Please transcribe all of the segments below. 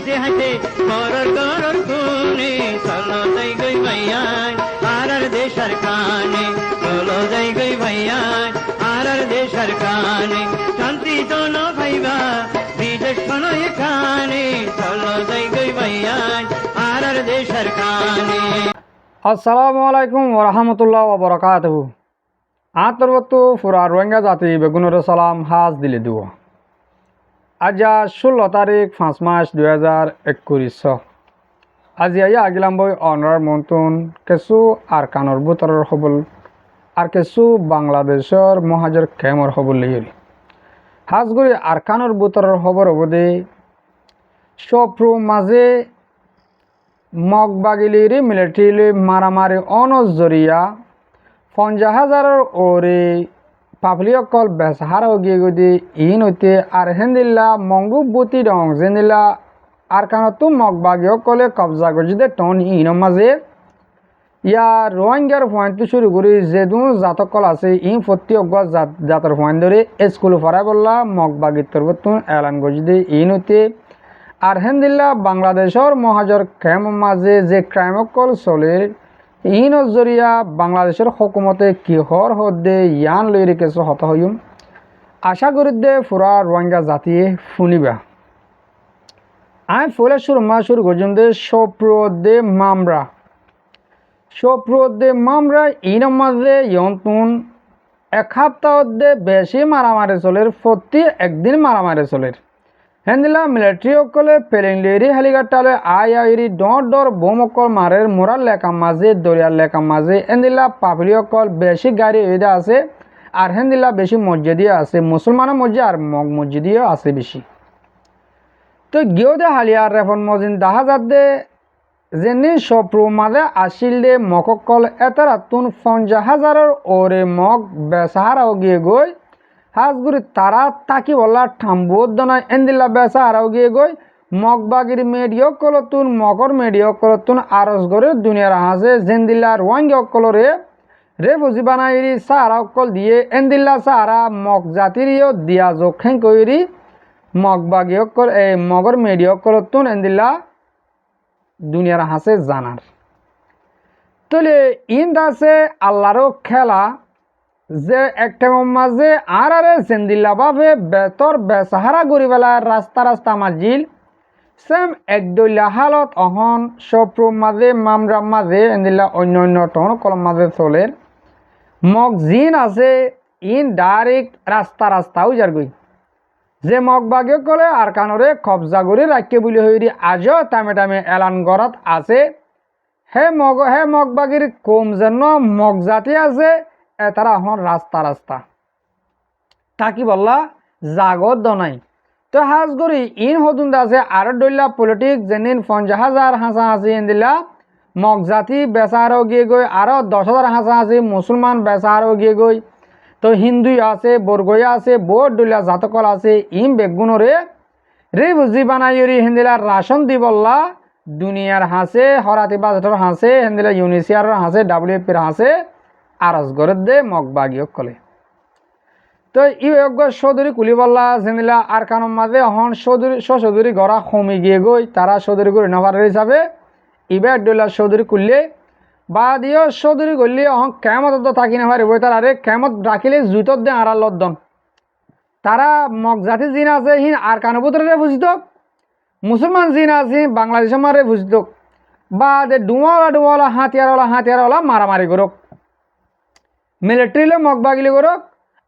হাসে হাসে করর করর খুনে চলো যাই গই ভাইয়ান আর দেশার কানে চলো যাই গই ভাইয়ান আর দেশার কানে শান্তি জন ভাইবা বিদেশ শোনো এখানে চলো যাই গই ভাইয়ান আর দেশার কানে। আসসালামু আলাইকুম ওরহামতুল্লাহ ওবরাকাতুহু। আন্তর্বত্তু ফুরা রোহিঙ্গা জাতি বেগুনের সালাম হাজ দিলে দিব। আজ 16 তারিখ 5 মাস 2021। আজি আগিলাম বই অনার মন্তুন কিছু আর কানর বুতরের হবল আর কিছু বাংলাদেশের মহাজের খেমর হবল লিয়ে হাজগুড়ি আর কানর বুতরের খবর অবধি সপ্রু মাঝে মগ বাগিলির মিলিটারি মারামারি অনজরিয়া 50,000 ওরে পাবলিকল বেসাহারা গিয়ে গদি ইন হইতে আর হেন্দিল্লা মঙ্গু বুতি রং জেন্দিল্লা আর কানতো মগ বাগিও কলে কবজা গজিদে টন ইন মাঝে ইয়া রোহিঙ্গার পয়েন্ট শুরু করি যেদু জাতকল আছে ই ফতি অজ্ঞ জাতর পয়েন্ট ধরে স্কুল ফরাই বললা মগ বাগির তরবতুন এলান গজিদে ইন হইতে আর হেন্দিল্লা বাংলাদেশের মহাজর ক্যাম মাঝে যে ক্রাইমকল চলে ই নজরিয়া বাংলাদেশের হকুমতে কিহর হদে ইয়ান লইরে কিছু হত হইম আশা করি দে ফুরা রোহিঙ্গা জাতিয়ে শুনিবা। আমি ফুলে শুরু করছিলাম দে সপ্রদে মামরা ইন মাঝে ইয়ন্তুন এক সপ্তাহ দে বেশি মারামারি চলের প্রতি একদিন মারামারি চলের হেন্দিলা মিলিটারি অকলে পেলিংলেরি হেলিকপ্টারে আইরি ডর বোমকল মারের মোরার লেখা মাঝে দরিয়ার লেখা মাঝে হেন্দিলা পাবলি অকল বেশি গাড়ি এদা আছে আর হেন্দিলা বেশি মসজিদও আছে মুসলমানের মসজিদ আর মগ মসজিদও আছে বেশি। তো গিয়েও দে হালিয়ার রেফন মজিন দেখা যাত দে যেনি সপ্রু মাঝে আসিল দে মককল এতারা তুন 50,000 ওরে মগ বেসাহারাও গিয়ে গই হাজগুড়ি তারা তাকি বলা ঠাম্বুদ দনায় এন্দিল্লা বেসা আরাও গিয়ে গই মগবাগির মেডিও কলতুন মগর মেডিও কলতুন আরস গরে দুনিয়ার হাসে জেন্দিল্লা রোহিঙ্গা অকলরে রে বুঝি বানাইরি সারা অকল দিয়ে এন্দিল্লা সারা মগ জাতিরিও দিয়া জোখেন কইরি মগবাগি অকল এই মগর মেডিও কলতুন এন্দিল্লা দুনিয়ার হাসে জানার তলে ইন দাসে আল্লাহরও খেলা যে একটা মাঝে আর জেন্দিল্লা বাবে বেতর বেসাহারা গরিবেলা রাস্তা মাজিল সেম একদলীয় হালত অহন সপ্রু মাঝে মামরা মাঝে এন্দিল্লা অন্য টন কলম মাঝে চলের মগ জিন আছে ইন ডাইরেক্ট রাস্তা উজার গই যে মগ বাগে কলে আর কানরে কবজা করে রাখকে বলি হইরি আজও টামে এলান গড়াত আছে হে মগ বাগির কম যেন মগ জাতি আছে তারা এখন রাস্তা তাকি বললা জাগত দনাই তো হাজ করি ইন হতুন আছে আর ডল্লা পলিটিক্স যেদিন 50,000 হাসাহাসি দিলা মগ জাতি বেচারও গিয়ে গই আরো 10,000 হাসাহাসি মুসলমান বেচারও গিয়ে গই তো হিন্দু আছে বরগয়া আছে বোর ডল্লা জাতকল আছে ইম বেগুনরে রে বুঝি বানাইরি হিন্দিলা রাশন দি বললা দুনিয়ার হাসে হরাতি বাজার হাসে হিন্দিলা ইউনিসিয়ার হাসে WFPর হাসে আরস গরত দে মগ বাগিও কলে তো ইয়োগ্য চৌধুরী কুলি বললা জেনিলা আর কানুন মাঝে হন চৌধুরী গড়া কমি গিয়ে গই তারা চৌধুরী করে নভার হিসাবে ইবে ডলা চৌধুরী কুললে বা দিও চৌধুরী করলে অহন কেমত থাকি না পারিব তার আরে কেমত রাখিলে জুতত দে আড়াল লদ্দন তারা মগ জাতি জিন আছে হিন আর কানুপুত্রে বুঝিত মুসলমান জিন আছে বাংলাদেশের মারে বুঝিত বা দে ডুমাওয়ালা হাতিয়ারওয়ালা মারামারি করক মিলিটারিলে মগ বাগিলে করক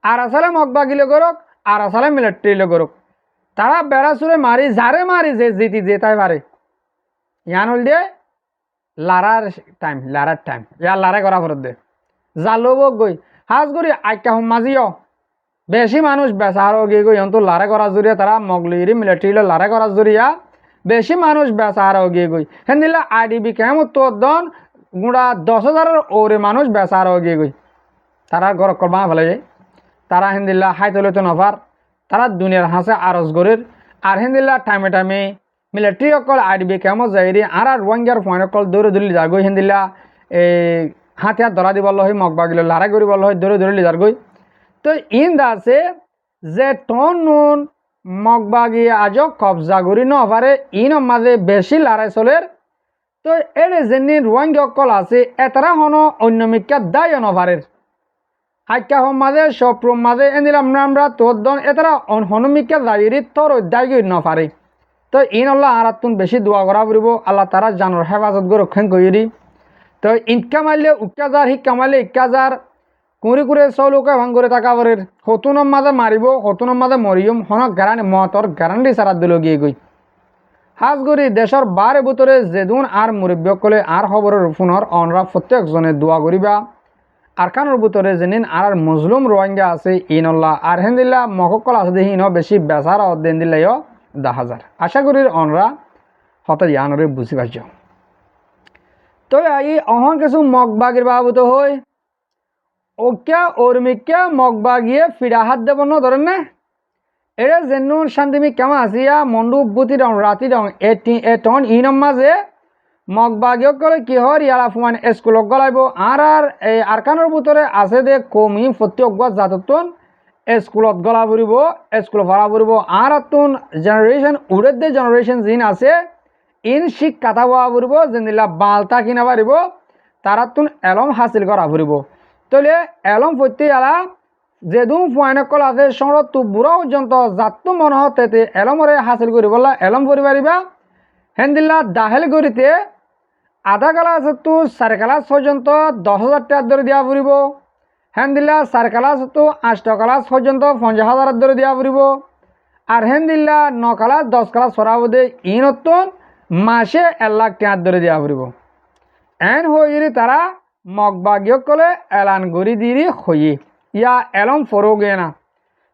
আর আসালে মগ বাগিলে করক আর আসালে মিলিটারিলে করক তারা বেড়া সুরে মারি যারে মারি যে জিতি যে তাই পারে ইয়ান হল দিয়ে লারার টাইম ইয়ার লারে করা ফরত দে জালো গই হাজ করি আইকা মাজিও বেশি মানুষ বেসাহারও গিয়ে গই তো লারে করা জুড়িয়া তারা মগলিরি মিলিটারিলে লারে করা জুড়িয়া বেশি মানুষ বেসাহারও গিয়ে গই হেন দিলে IDB কেমন তোর দন গুড়া 10,000 ওরে মানুষ বেসাহারও গিয়ে গই তারা গরক করবা ফেলে যায় তারা হিন্দিল্লা হাইতলিত নভার তারা দুনিয়ার হাসে আরস গরের আর হিন্দিল্লা টাইমে মিলিটারি অকল IDB কেমন যাইরি আর রোহিঙ্গার ফোন অকল দৌড়ে ধরলি যার গই হিন্দিল্লা হাতিয়ার ধরা দিব হয় মগ বাগিলে লারা করি বল হয় দৌড়ে ধরলি যার গই তো ইন আছে যে টন নুন মগবাগি আজও কবজা করি নপারে ইন মাঝে বেশি লড়াই চলের তো এর যেনি রোহিঙ্গা অকল আছে এতারা হন অন্য মিকা দায় নপারের হাইকা হম মাঝে সপ্রম মাঝে এনিলাম আমরা তোর দন এতারা হনুমিকা দায়রি তোর অধ্যায় গই নপারে তো ইন আল্লাহ আর তুন বেশি দোয়া করা পড়ব আল্লাহ তারা জানোর হেফাজত করে রক্ষণ করি তো ইনকা মারলে উক্কা যার শিক্ষা মারলে ইক্কা যার কুঁড়ি কুড়ে চৌলোকে ভাঙ করে থাকা পরের হতুনের মাঝে মারিব হতুনের মাঝে মরিয়ম হনক গ্যারান্টি মতর গ্যারান্টি সারা দিল গিয়ে গই হাজগুড়ি দেশের বারে ভিতরে যেদুন আর মুরব্বীসকলে আর খবরের ফোনের অনরা প্রত্যেকজনে দোয়া করিবা আর কানোর ভিতরে যেদিন আর মুসলিম রোহিঙ্গা আছে ইনল্লাহ আর হেন্দিল্লা মককল আছে দেখি ইন বেশি বেচার অদেন দিলেও 10,000 আশা করি অনরা হতে ইয়ানরে বুঝি পাইছ তো এই অহন কিছু মগবাগির বাবুত হই ওক্যা ওরমিক্যা মগবাগিয়ে ফিরা হাত দেব ন ধরেন না এরা যেন শান্তিমি কেমন আসিয়া মন্ডু বুতি রং রাতি রং এটন ইনম মাঝে মগবাগিও করে কি হয় ইয়ালা ফুমান স্কুলত গলাইব আর এই আরকানোর ভিতরে আছে দে কমি প্রত্যেক জাততন স্কুলত গলা ফুরিব স্কুল ভরা ফুরিব আর তুন জেনারেশন উড়ে দে জেনারেশন জিন আছে ইন শিখ কাটা হওয়া ফুরিব যেদিলা বালতা কিনা পারিব তারা তুন এলম হাসিল করা ফুরিব তাহলে এলম প্রত্যেক ইয়ালা যেদুম ফুয়াইনকল আছে সংরত তু বুড়া পর্যন্ত যাত্তু মনে হতে এলমরে হাসিল করিব এলম করি পারিবা হেন্দিল্লা দাহেল করিতে আধা ক্লাস তো 4 ক্লাস পর্যন্ত 10,000 টাকা ধরে দেওয়া পড়ব হেন্দিল্লা 4 ক্লাস তো 8 ক্লাস পর্যন্ত 50,000 ধরে দেওয়া পড়ব আর হেন্দিল্লা 9 ক্লাস 10 ক্লাস সরাবদে ইনতন মাসে 1 লাখ টাকা ধরে দেওয়া পড়ব এন হইরি তারা মগবাগিয় কলে এলান গরি দিরি হই ইয়া এলম ফরোগে না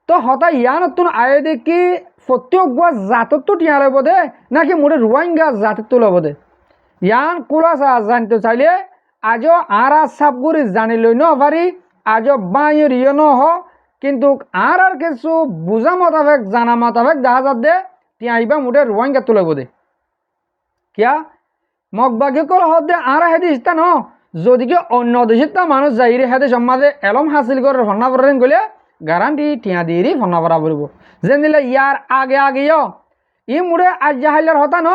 তো হতা ইয়া নতুন আয়ে দেখি প্রত্যেক জাতত তো টিয়া লব দে নাকি মোটে রোহিঙ্গা জাতত তো লব দে ইয়ান কুলাসা জানতে চাইলে আজও আর সাবগুড়ি জানি লই ন পারি আজও বাঁয়ের ইয়ে ন হ কিন্তু আর কিছু বুঝা মোতাবেক জানা মোতাবেক দেখা যাত দে টিয়া আইবা মোটে রোহিঙ্গা তো লব দে কিয়া মগবাগি কল হদ দে আর হেদি ইস্তা ন যদি কি অন্য দেশের তা মানুষ যাইরে হেদে সমাজে এলম হাসিল করে ফন্না পড়েন গলে গ্যারান্টি টিয়া দিয়ে ফন্না পড়া পড়ব যেন দিলে ইয়ার আগে আগে ই মুড়ে আজ জাহাইলার হতা ন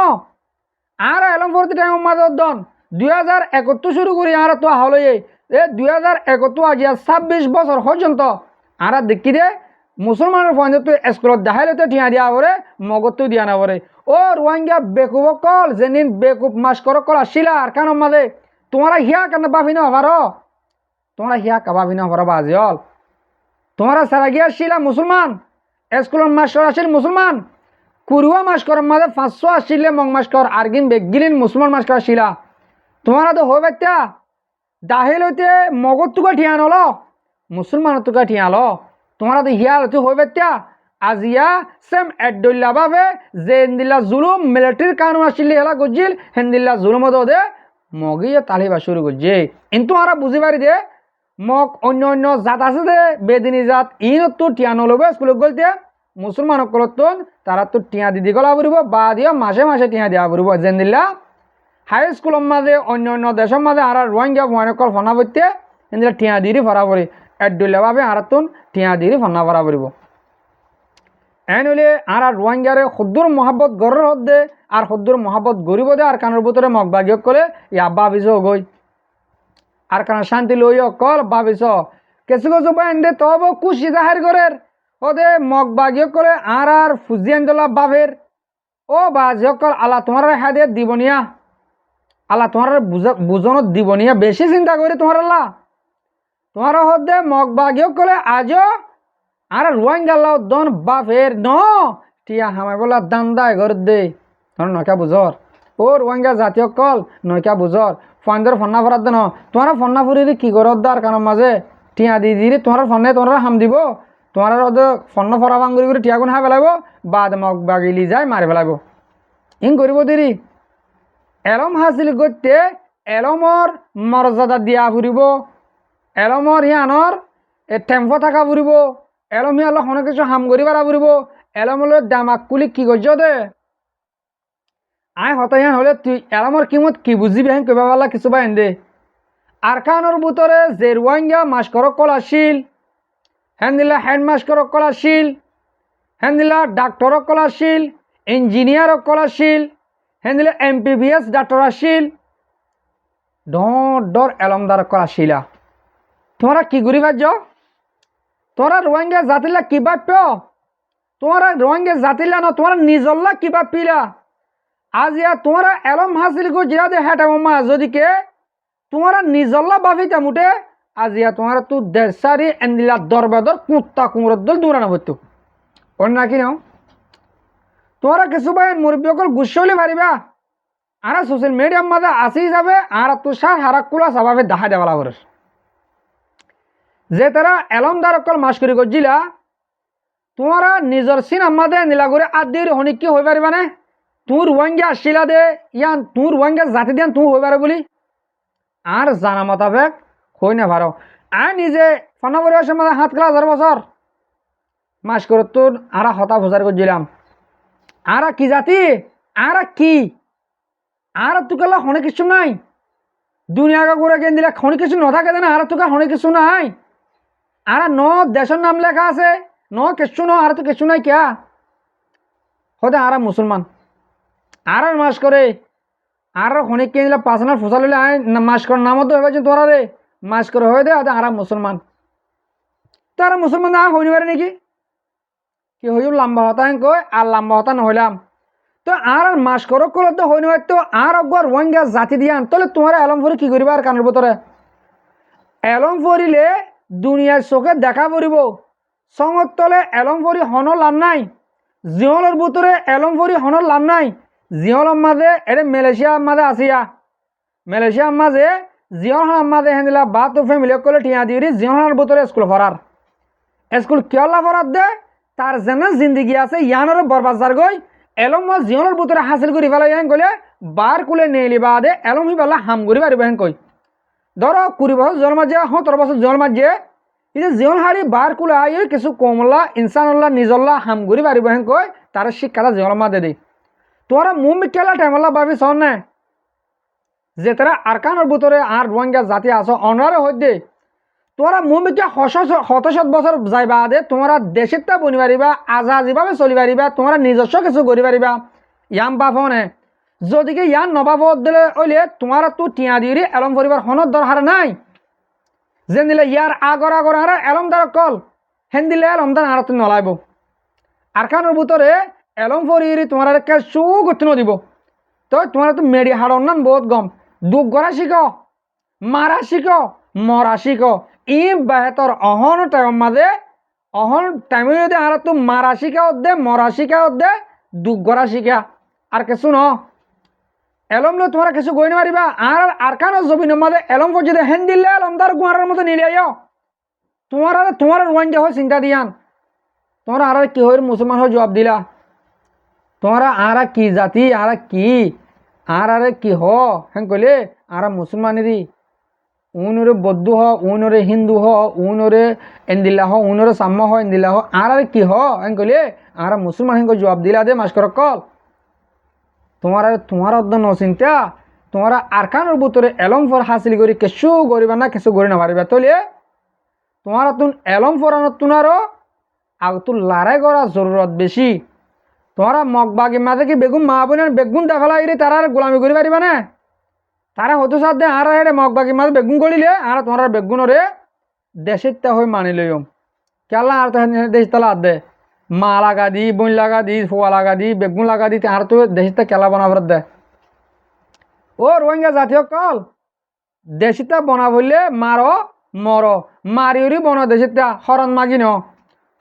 আর এলম ভর্তি টাইম মাঝে দন 2071 শুরু করি আর তো হলো এ 2071 আজ 26 বছর পর্যন্ত আর দেখি দে মুসলমানের ফোন তো স্কুলত দেখাইলে তো ঠিয়া দিয়া পরে মগত দিয়া না পরে ও রোহিঙ্গা বেকুব কল যেদিন বেকুব মাস কর কল আসিলা আর কান মাঝে তোমারা হিয়া কেন বাবি না হবার তোমরা হিয়া কাবাবি না হবার বাজিল তোমরা সারা গিয়া আসিলা মুসলমান স্কুলের মাস্টার আসিল মুসলমান কুরুয়া মাস্কর মাঝে 500 আসিলে মং মাস্কর আরগিন বেগিলিন মুসলমান মাস্কর আসিলা তোমরা তো হয়ে বাচ্চা দাহিল হইতে মগত তুকা ঠিয়া নল মুসলমান তুকা ঠিয়া ল তোমরা তো হিয়া হতে হয়ে বাচ্চা আজিয়া সেম এডল্লা বাবে যে দিল্লা জুলুম মিলিটারির কানুন আসিলে হেলা গজিল হেন্দিল্লা জুলুম দে মগিয়ে তালিবা শুরু করছে কিন্তু আর বুঝি পারি দে মগ অন্য অন্য জাত আছে দে বেদিনী জাত ইন তো টিয়া নলবে স্কুলত গলতে মুসলমান সকলতন তারা তো টিয়া দিদি গলা পড়ব বা দিয়া মাসে মাসে টিয়া দেওয়া পড়ব যেন দিল্লা হাই স্কুলের মাঝে অন্য অন্য দেশের মাঝে আর রোহিঙ্গা ভয়ানকল ফনা পড়তে এদিলা টিয়া দিয়ে ফরা পড়ি এডুল্লা ভাবে আর তুন টিয়া দিয়ে ফনা ফরা পড়ব এন হলে আর রোহিঙ্গারে সদ্দুর মহাব্বত গড়ের হদ্দে আর সদ্দুর মহাব্বত গরিব দে আর কানোর ভিতরে মগ বাগিয়ক কলে ইয়া ভাবিছ গই আর কারণ শান্তি লই কল ভাবিছ কিছু কিছু বাইন দে তব খুশি জাহের করের ওদে মগ বাগিয়ক করে আর ফুজিয়ান দলা বাবের ও বাজিয়ক কল আল্লাহ তোমার হাতে দিবনিয়া আল্লাহ তোমার বুঝনত দিবনিয়া বেশি চিন্তা করি তোমার আল্লাহ তোমার হদ্দে মগ বাগিয়ক কলে আজও আর রোহিঙ্গা লাও দন বাপের ন টিয়া হামাই বলা দান্দায় ঘর দে তোর নয়কা বুঝর ও রোহিঙ্গা জাতীয় কল নয়কা বুঝর ফান্ডের ফন্না ফরাত দেন তোমার ফন্না ফুরি কি করত দার কারণ মাঝে টিয়া দি দি তোমার ফন্নে তোমার হাম দিব তোমার ফন্ন ফরা ভাঙ্গুরি করে টিয়া গুণ হাই পেলাইব বাদ মগ বাগিলি যায় মারি পেলাইব ইন করিব দেরি এলম হাসিল করতে এলমর মর্যাদা দিয়া ফুরিব এলমর হিয়ানর টেম্পো থাকা ফুরিব এলম হিয়াল অনেক কিছু হাম করি পারা ফুরিব এলমলে দামাক কুলি কি করছ দে আই হতাইয়ান হলে তুই এলমর কিমত কি বুঝিবি হেন কইবা পারলা কিছু বাইন দে আর কানোর ভিতরে যে রোহিঙ্গা মাস্কর কল আসিল হেন দিলা হেড মাস্কর কল আসিল হেন্দিলা ডাক্তৰ অকল আছিল, ইঞ্জিনিয়াৰ অকল আছিল, হেন্দিলা MPBS ডাক্তৰ আছিল, ডৰ এলমদার অকল আছিলা। তোমরা কি করি ভাজ্য? তোমরা রোহিঙ্গা জাতিলা কি ভাব্য? তোমরা রোহিঙ্গা জাতিলা না তোমরা নিজল্লা কি ভাবিলা? আজ ইয়া তোমরা এলম হাসিল গো জিরা দে হেটা মামা যদি কে তোমরা নিজল্লা ভাবিতা মুটে আজ ইয়া তোমরা তু দেশারি এন্দিলা দরবাদর কুত্তা কুমরদ দল দূরানো হতো অন্য নাকি নাও তোমরা কিছু ভাই মুরব্বী অকল গুসলে পারিবা আর সোশ্যাল মিডিয়ার মাঝে আসি যাবে আর তুষার হারাকুলা স্বভাবে দেখা দেওয়া করে যে তারা এলমদার অকল মাস করি গজিলা তোমরা নিজের সিন আমাদে নীলা করে আদির হনি কি হয়ে পারিবা না তোর রোহিঙ্গা আসিলা দে ইয়ান তোর রোহিঙ্গা জাতি দিয়ান তুমি হয়ে পারে বলি আর জানা মোতাবেক হই না পারো আর নিজে ফোন পরিবেশের মধ্যে 7,000 বছর মাস করে তোর আর হতা ভোজার করছিলাম আর কি জাতি আর কি আর তোকে হনে কিছু নাই দুনিয়া করে কেন দিলে হনে কিছু নথাকে না আর তোকে হনে কিছু নাই আর ন দেশের নাম লেখা আছে ন কিছু ন আর তো কিছু নাই কিয়া হতে আর মুসলমান আর মাস করে আর হনে কে দিলে পাঁচনার ফসল হলে মাস করার নামও তো হয়েছে তোরা রে মাস করে হয়ে দে আর মুসলমান তো আর মুসলমান আর হইনি পারে নাকি কি হইল লম্বা হতা কই আর লম্বা হতা নহইলাম তো আর মাস করো কলে তো হইনি তো আর অগর রোহিঙ্গা জাতি দিয়ান তাহলে তোমার এলমফরি কি করিবা আর কানের ভিতরে এলমফরিলে দুনিয়ার চোখে দেখা পড়িব সঙ্গত তলে এলমফরি হনর লাভ নাই জিহলের ভিতরে এলমফরি হনর লাভ নাই জিহলের মাঝে এটা মালয়েশিয়ার মাঝে আসিয়া মালয়েশিয়ার মাঝে জিহল মাঝে হেঁদিলা বা তো ফ্যামিলি কলে ঠিয়া দিয়ে জিহলের ভিতরে স্কুল ভরার স্কুল কেলা ভরার দে তার যেন জিন্দগি আছে ইয়ানোর বরবাদ যার গই এলম জিহলের ভিতরে হাসিল করি ফেলা ইয়ান কইলে বার কুলে নেলি বাদে এলম হি বেলা হাম করি পারিব হেন কই ধরো 20 বছর জল মাঝে 17 বছর জল মাঝে এই যে জিহল হারি বার কুলে আই কিছু কমলা ইনসানুল্লাহ নিজল্লা হাম করি পারিব হেন কই তার শিক্ষাটা জিহল মাঝে দেই তোরা মুম কেলা টাইমলা ভাবি শোন না যে তারা আরকানোর ভিতরে আর রোহিঙ্গা জাতি আছো অনারে হইতে তোরা মুমিকে শত বছর যাইবা দে তোমরা দেশেরটা বনি পারিবা আজাজিভাবে চলি পারিবা তোমরা নিজস্ব কিছু করি পারিবা ইয়াম বাফনে যদিকে ইয়ান নবাব দিলে ওইলে তোমার তো টিয়া দিয়ে এলম পরিবার হনত দরকার নাই যেন দিলে ইয়ার আগর আর এলমদার কল হেন দিলে এলমদার আর তুমি নলাইব আরকানোর ভিতরে এলম পরি তোমার কিছু করতে নদিব তো তোমার তো মেডি হাড় নান বহুত গম দুঃখ গড়া শিখ মারা শিখ মরা শিখ ই বেহতর অহন টাইম মাঝে অহন টাইমে যদি আর তো মারা শিখা দে মরা শিখা দে দুঃখ গড়া শিখা আর কিছু ন এলম লো তোমরা কিছু গই নারিবা আর আরকানো জমিনের মাঝে এলম পর্যন্ত হেন দিলে এলমদার গুয়ারের মতো নিলে আইও তোমার রোহিঙ্গা হয় চিন্তা দিয়ান তোমরা আর কি হয়ে মুসলমান হয়ে জবাব দিলা তোমরা আর কি জাতি আর কি আর কি হ হেন কইলে আর মুসলমানেরই উনরে বৌদ্ধ হ উনরে হিন্দু হ উনরে এন্দিল্লা হ উনরে সাম্য হ এন্দিল্লা হ আর কি হ হেন কইলে আর মুসলমান হেন জবাব দিলা দে মাস্কর কল তোমার অর্ধ নচিন্তা তোমরা আরকানোর ভিতরে এলম ফর হাসিল করি কিছু করিবা না কিছু করি না পারিবা তলে তোমার তুন এলম ফরানোর তুনারও আগ তো লড়াই করার জরুরত বেশি তোমরা মগবাগি মাঝে কি বেগুন মা বোনের বেগুন দেখালাই রে তারা গোলামি করি পারিবা না তারা হতো সাথে আর হেঁটে মগবাগি মাঝে বেগুন করিলে আর তোমার বেগুনরে দেশের তা হয়ে মানি লইম কেলা আর তো দেশ তালা দে মা লাগা দি বন লাগা দি ফোয়া লাগা দি বেগুন লাগা দি আর তো দেশের তা কেলা বনাবার দে ও রোহিঙ্গা জাতীয় কল দেশের তা বনা বললে মারো মরো মারিওরি বন দেশের তা হরণ মাগি ন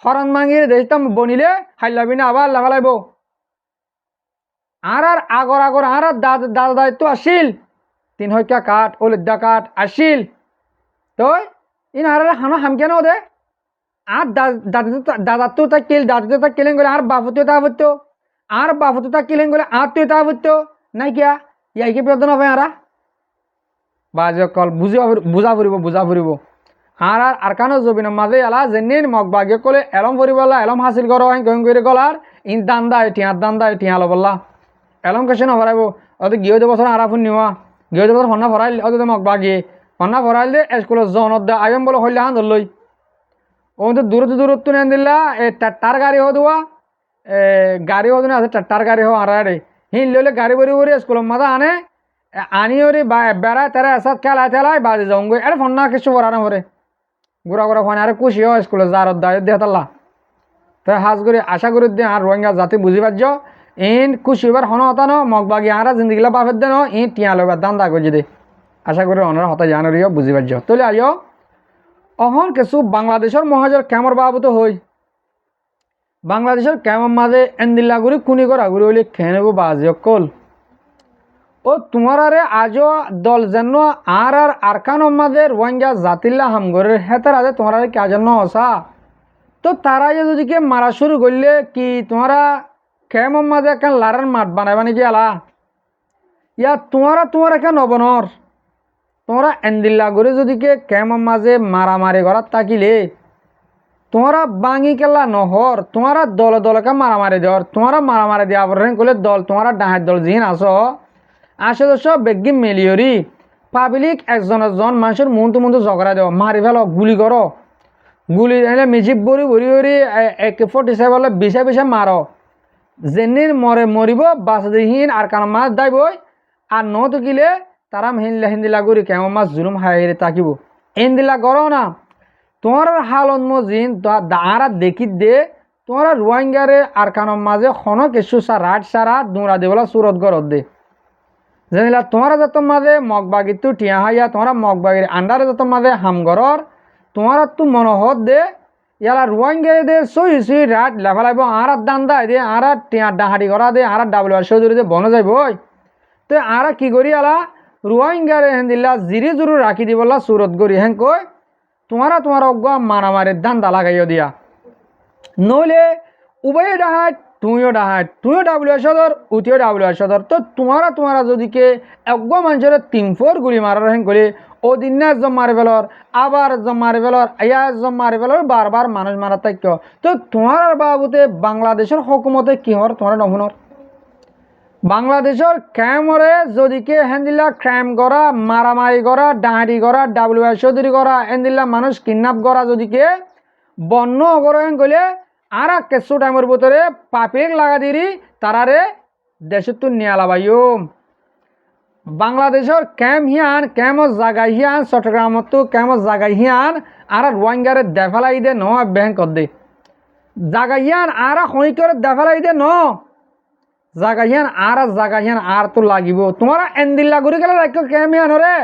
হরণ মাগি দেশের তা বনিলে হাইলাবি না আবার লাগা লাগব আর আগর আর দাদা দায়িত্ব আসিল 3 হইকা কাঠ ও লিদ্দা কাঠ আসিল তো ইন আর হানো হাম কেন দে আর দাদা তো তা কিল দাদা তা কিলেন গলে আর বাফুতে তা হতো আর বাফুতে তা কিলেন গলে আর তো তা হতো নাই কিয়া ইয়াই কি বেদনা হবে আরা বাজে কল বুঝা ফুরিব আর আরকানো জবিনের মাঝে এলা জেনিন মগবাগে কলে এলম ফুরিবলা এলম হাসিল করো গং করে গলার ইন দান্দা টিয়া লবল্লা এলম কেসে নভরাইব অত গিয়ে দে বছর আরাফুন নিওয়া গিয়ে দে বছর হন্না ভরাইল অত মগবাগে হন্না ভরাইল দে স্কুলের জনত দে আয়ম বলে হইলে হান ধরলই ও তো দূরত্ব নেন দিলা তার গাড়ি হো দেওয়া গাড়ি ওদিন আছে ট্রাক্টার গাড়ি হো আড়াড়ে হিন লইলে গাড়ি বরি বরি স্কুল মাথা আনে আনি ওরি বেড়ায় তারা এসাদ খেলায় ঠেলায় বাজে যাও গই আরে ফোন না কিছু করানো করে ঘুরা ঘুরা ফোন আরে খুশি হয় স্কুলে যার দায়িত্ব দিয়ে তাল্লা তাই হাজ করে আশা করি দিয়ে আর রোহিঙ্গা জাতি বুঝি পারছ ইন খুশি হবার হন হতানো মগ বাগি আরা জিন্দিগিলা বাপের দেন ইন টিয়া লবার দান দা করে দে আশা করি অনারা হতা জানারিও বুঝি পারছ তলে আইও অহন কিছু বাংলাদেশের মহাজর কেমর বাবুত হই বাংলাদেশের কেমন মাঝে এন্দিল্লা গুড়ি কুনি করা গুড়ি হইলে খেয়ে নেবো বাজি অকল ও তোমার আরে আজও দল যেন আর আরকান মাঝে রোহিঙ্গা জাতিল্লা হামগরের হেতার আজে তোমার আরে কে জন্য অসা তো তারা যদি কে মারা শুরু করলে কি তোমরা কেমন মাঝে একখান লারার মাঠ বানাইবা নাকি আলা ইয়া তোমারা কেন নবনর তোমরা এন্দিল্লা গুড়ি যদি কে কেমন মাঝে মারামারি করার তাকিলে তোমরা বাঙি কেলা নহর তোমরা দলে দলকে মারামারি দেওয়ার তোমরা মারামারি দেওয়া পরে করলে দল তোমরা ডাহার দল যিন আসে তো সব বেগি মেলিয়রি পাবলিক একজন মানুষের মনটো ঝগড়া দেওয়া মারি ফেল গুলি করো গুলি এনে মিজিপ বরি বরি বরি AK-47 বিষে বিষে মারো যেনির মরে মরিব বাসদিহীন আর কারণ মাছ দাইবই আর ন তো কিলে তারা হিন্দিলা গুড়ি কেমন মাছ জুলুম হাইরে তাকিব ইন্দিলা করো না তোমার হালত মজিন দাঁড়া দেখি দে তোমার রোহিঙ্গারে আর কানোর মাঝে খনো কিছু রাত সারা দৌড়া দেবলা সুরত গরত দে জানিলা তোমার যত মাঝে মগবাগির তো টিয়া হাইয়া তোমার মগবাগির আন্ডারে যত মাঝে হামগরর তোমার তো মনোহত দে ইয়ালা রোহিঙ্গারে দে সই রাত লেফালাইব আর দান দায় দে আর টিয়া ডাহাড়ি করা দে আর WR ধরে দে বনে যাইব তো আর কি করি আলা রোহিঙ্গারে হেন্দিল্লা জিরি জুরু রাখি দিবলা সুরত গড়ি হেন কই তোমার অজ্ঞ মারামারির ধান্দা লাগাইও দিয়া নইলে উভয়ে ডাহাট তুইও WR সদর উঠিও WR সদর তো তোমারা যদি কে অজ্ঞ মানুষের 3-4 গুলি মারার হেন করে ওদিন না একজন মারি ফেলর আবার একজন মারি ফেলর ইয়া একজন মারি ফেলর বারবার মানুষ মারা থাকত তো তোমার বাবুতে বাংলাদেশের হুকুমতে কি হর তোমার নমুনর বাংলাদেশের ক্যামরে যদি কে হেন্দিল্লা ক্রাইম করা মারামারি করা ডাহারি করা WR চৌধুরী করা হেন্দিল্লা মানুষ কিডন্যাপ করা যদি কে বন্য অগ্রহণ করলে আর কিছু টাইমের ভিতরে পাপিক লাগা দিরি তারারে দেশের তো নিয়ে আলাবাইও বাংলাদেশের ক্যাম্প হিয়ান ক্যাম্পর জায়গা হিয়ান চট্টগ্রামত তো ক্যাম্পর জায়গা হিয়ান আর রোহিঙ্গারে দেফালাই দে ন ব্যাংক দে জায়গা হিয়ান আর হইকরে দেফালাই দে ন জাগাহিয়ান আর তো লাগিব তোমারা এন্দিল্লা ঘুরি গেলে রাখো ক্যামিয়ান রে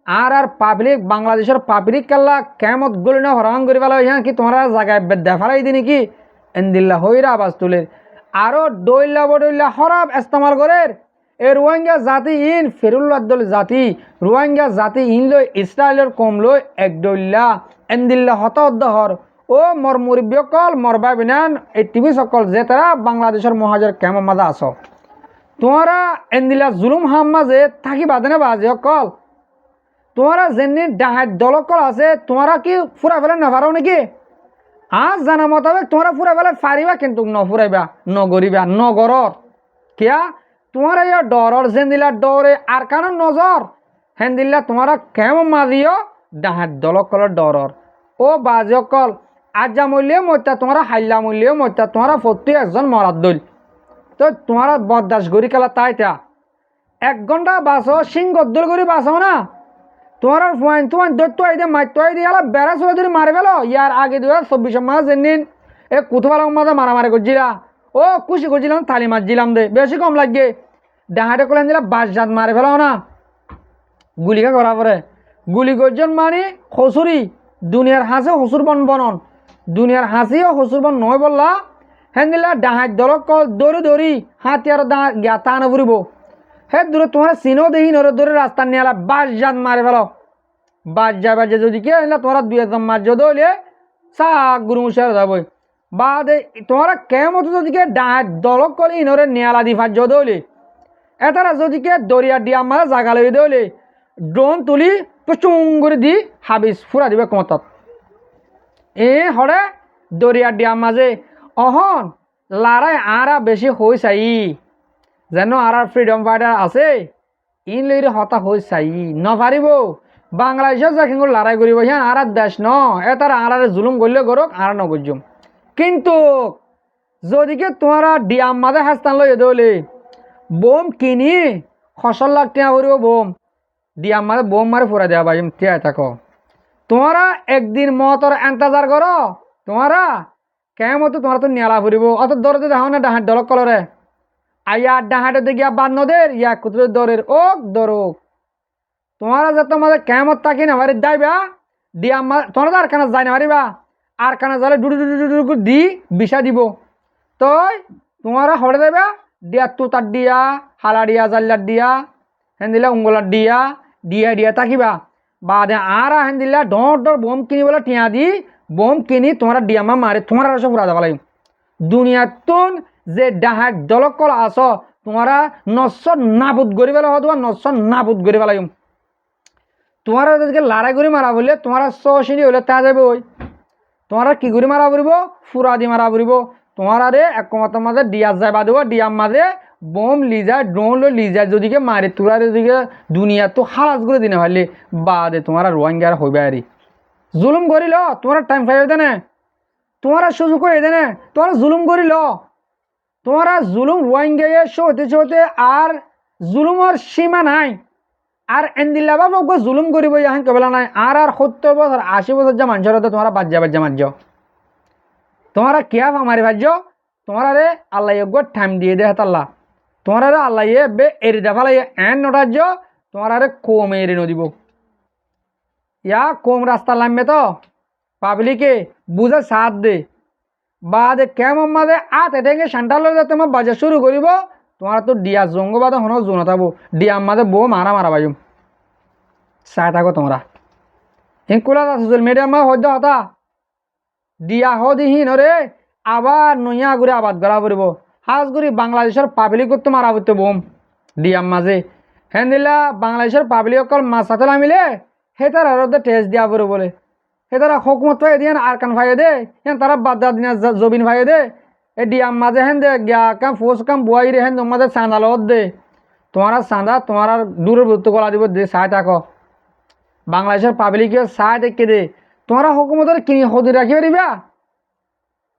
আর পাবলিক বাংলাদেশের পাবলিক কাল্লা ক্যামত গলি না হরং করি পেলা হ্যাঁ কি তোমরা জায়গায় দেখালাই দি নাকি এন্দিল্লা হইরা আবাজ তুলে আরো ডইল্লা হরাব ইস্তেমাল করে এ রোহিঙ্গা জাতি ইন ফেরুল্লাদল জাতি রোহিঙ্গা জাতি ইন লই ইসরায়েলের কম লই এক ডইল্লা এন্দিল্লা হতহর ও মর মুরব্বীসকল মর ভাই বিনান এই টিভি সকল যে তারা বাংলাদেশের মহাজের কেমন মাঝে আস তোমরা এন্দিলা জুলুম হাম মাঝে থাকি বাদে না বাজে অকল তোমরা যেমনি ডাহাত দলকল আছে তোমরা কি ফুরা ফেলে না পারো নাকি আজ জানা মোতাবেক তোমরা ফুরা ফেলে পারিবা কিন্তু ন ফুরাইবা নগরিবা নগরর কিয়া তোমরা ইয়া ডরর যেন্দিলা ডরে আর কারণ নজর হেন্দিল্লা তোমরা কেমন মাঝিও ডাহাত দলকলের ডরর ও বাজে অকল আজ্জা মূল্যেও মত্যা তোমরা হাইল্লা মূল্যেও মত্যা তোমরা প্রত্যেক একজন মরার দল তো তোমরা বরদাস গড়ি খেলা তাইটা 1 ঘন্টা বাসো সিং গদ্দল করে বাসাও না তোমার তোমার দৈত্য আই দিয়ে মারতো আই দিয়ে আলা বেড়া চলে ধরে মারে ফেলো ইয়ার আগে 2024 মাস যেদিন এ কুতুবাল মাঝে মারামারি করছিলা ও খুশি করছিলাম থালি মারছিলাম দে বেশি কম লাগে ডাহাটে কলেন দিলা বাস জাত মারে ফেলাও না গুলিকা করা পরে গুলি করছেন মানে হসুরি দুনিয়ার হাসে হসুর বনন দুনিয়ার হাসিও হসুর বন নয় বললা হেন্দিলা ডাহাত দলক দৌড়ি হাতিয়ার গিয়া টান ফুরিব হে দূরে তোমার চিনো দেখি নরে দৌড়ে রাস্তা নিয়ে আলা বাস জাত মারে ফেলো বাস যাবে যদি কে তোমরা 2-1 মাস যদি হইলে চাক গুরু মুসার যাবই বাদে তোমরা কেমন যদি কে ডাহাত দলক করে ইনরে নিয়ালা দি ফাজ যদি হইলে এটারা যদি কে দরিয়া ডিয়া মারা জাগা লই দইলে ড্রোন তুলি পুচুং করে দি হাবিস ফুরা দিবে কমতত এ হরে দরিয়া ডিয়া মাঝে অহন লারাই আরা বেশি হই চাই যেন আর ফ্রিডম ফাইটার আছে ইন লইরে হতা হই চাই নপারিব বাংলাদেশের যখন লড়াই করিব হ্যাঁ আর দেশ ন এটার আর জুলুম করলে করুক আর নগজুম কিন্তু যদিকে তোমারা ডিয়াম মাঝে হাস্তান লই দলে বোম কিনি ফসল লাখ টিয়া করিব বোম ডিয়াম মাঝে বোম মারে ফুরা দেওয়া ভাই টিয়া থাকো তোমারা একদিন মতর এন্তাজার করো তোমারা কেমন তোমার তো নেলা ফুরিব অত দরদে দেখো না ডাহাট দলক কলরে আইয়া ডাহাটে দেখিয়া বাদ নদের ইয়া কুতুর দরের ওক দরক তোমারা যে তোমাদের কেমত তাকি না পারি যাইবা ডিয়াম তোমরা তো আর কানা যাই না পারিবা আর কানা যালে ডুডু ডুডু ডুডু দি বিষা দিব তই তোমারা হরে দেবা দিয়া তুতার দিয়া হালা দিয়া জাল্লার দিয়া হেন দিলা উঙ্গলার দিয়া দিয়া দিয়া তাকিবা বাদে আর হেন দিলা ডর ডর বোম কিনি বলে টিয়া দি বোম কিনি তোমরা ডিয়ামা মারে তোমার সব ফুরা যাবা লাগিব দুনিয়াতুন যে ডাহাট দলকল আস তোমরা নস্য নাবুদ করি পেলা হতো নস্য নাবুদ করি পেলাইম তোমারা যদি লড়াই করে মারা বললে তোমার সশিনী হলে তা যাবে ওই তোমারা কি করে মারা পড়ব ফুরা দি মারা পড়ব তোমার রে একমত মাঝে ডিয়ার যায় বাদ ডিয়ার মাঝে বোম লিজায় ড্রোন লো লিজায় যদিকে মারে তোরা যদিকে দুনিয়া তো হালাস করে দিনে পারলে বাদে তোমার রোহিঙ্গার হইবে আরে জুলুম করিল তোমার টাইম পাই দেনে তোমার সুযোগ হয়ে দেনে তোমার জুলুম করিল তোমারা জুলুম রোহিঙ্গা হতে আর জুলুমের সীমা নাই আর এন্দিল্লা বাবু জুলুম করিব এখন কেবল নাই আর 70 বছর 80 বছর যা মানুষের হতে তোমরা বাজ্যা মার্য তোমরা কিয়া মারি ভাজ্য তোমরা রে আল্লাহ একবার টাইম দিয়ে দে হাতাল্লা তোমরা রে আল্লাহ বে এরি দে ফেলাই এন নটার্য তোমরা রে কম এরি নদিব ইয়া কম রাস্তা নামবে তো পাবলিকে বুঝে সাথ দে বাদে কেমন মাঝে আত এটাকে সেন্টার লগে তোমার বাজার শুরু করিব তোমার তো ডিয়া জঙ্গবাদ হন জোনা থাকবো ডিয়ার মাঝে বউ মারা বাজুম চাই থাকো তোমরা হিংকুলা সোশ্যাল মিডিয়া মা হদ্য হতা ডিয়া হদিহীন রে আবার নইয়া ঘুরে আবাদ করা পড়ব হাজ করি বাংলাদেশের পাবলিক তো মারা পড়তে বোম ডিয়ার মাঝে হেন দিলা বাংলাদেশের পাবলিক অকল মাছ সাথে নামিলে হে তার টেস্ট দিয়া পড়ে বলে হে তারা হকুমত ফাই দিয়ে আর কান ফাইয়ে দে হেন তারা বাদ দিনা জবিন ফাইয়ে দে এ ডিয়াম মাঝে হেন দে গিয়া কাম ফোস কাম বুয়াই রে হেন তোমাদের চাঁদা লত দে তোমার চাঁদা তোমার দূরের বৃত্ত কলা দিব দে চাই থাকো বাংলাদেশের পাবলিকের চাই দেখে দে তোমরা হকুমতের কিনি হদি রাখি পারিবা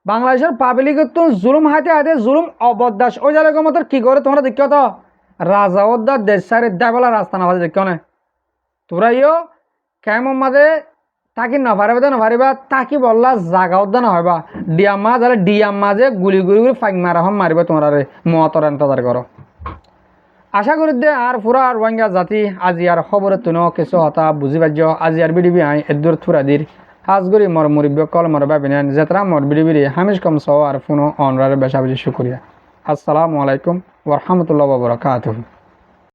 বাংলাদেশের পাবলিকের তো জুলুম হাতে জুলুম অবদাস ওই জায়গা মতো কি করে তোমরা দেখিও তো রাজা ওদ্দা দেশ সারে দেবলা রাস্তা না ভাজে দেখিও না তোমরা ইও কেমন মাঝে তাকি নভারিবা তাকি বললা জাগা উদ্দা নহবা ডিয়াম মাছ আর ডিয়াম মাঝে গুলি ফাইক মারা হম মারিবা তোমরা রে মতর এন্তজার করো আশা করি দে আর পুরা রোহিঙ্গা জাতি আজি আর খবরে তুনো কিছু হতা বুঝি পার্য আজি আর বিডিবি আই এদুর থুরাদির হাজগরি মর মুরিব্য কল মর বাবিনেন যেতরা মর বিডিবিরি হামিশ কম সহ আর ফোনো অনরারে বেশা বেশি শুক্রিয়া আসসালামু আলাইকুম ওয়া রাহমাতুল্লাহি ওয়া বারাকাতুহু।